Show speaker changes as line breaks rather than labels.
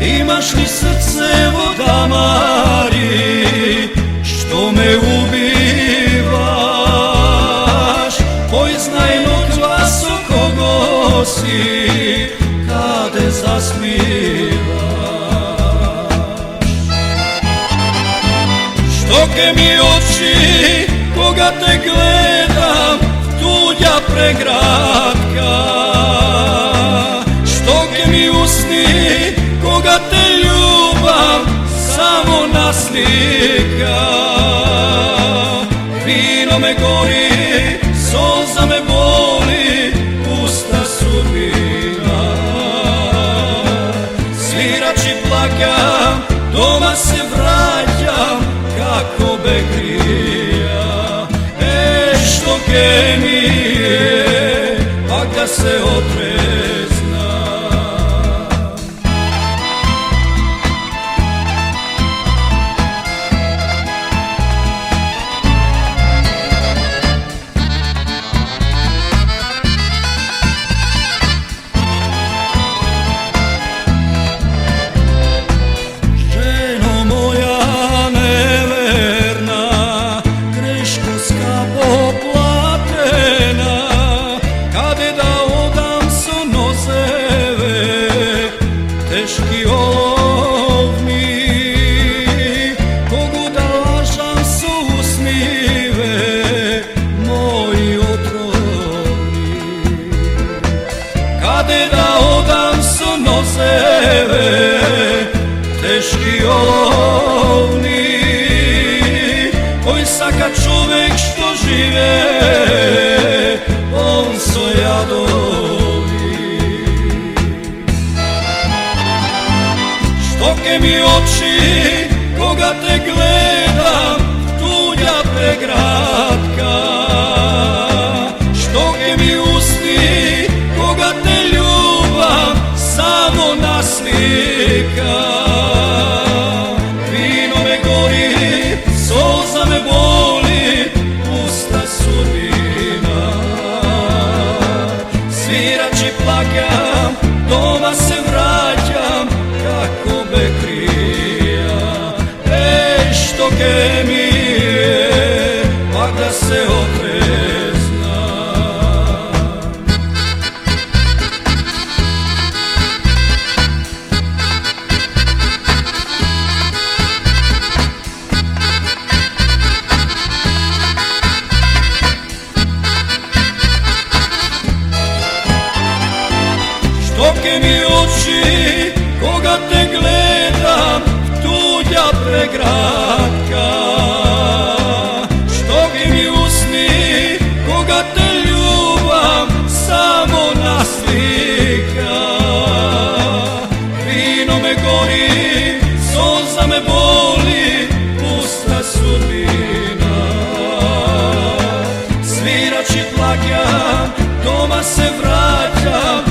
Imaš li srce vodamari, što me ubivaš? Poznajno glas kogo si, kade zaspivaš. Štoke mi oči, koga te gledam, tuđa pregratka. Štoke mi usni, koga te ljubam, samo naslika. Vino me gori, solza me boli, pusta sudbina. Svirači plakam, doma se vraćam, kako begrija. Štoke mi je, pa da se otrezna. Teški olov mi, kogu da lažam su usmive, moji otrovni. Kade da odam su nozeve, teški olovni, koji saka čovek što žive, on so jadovi. Štoke mi oči, koga te gledam, tuđa pregratka. Štoke mi usni, koga te ljubam, samo naslika. Vino me gori, solza me boli, pusta sudbina. Svirači plakam, doma se vraćam, kako bekrija. Štoke mi je, pa da se otrezna. Štoke mi oči, koga te gledam, tuđa pregratka. Štoke mi usni, koga te ljubam, samo naslika. Vino me gori, solza me boli, pusta sudbina. Svirači plakam, doma se vraćam,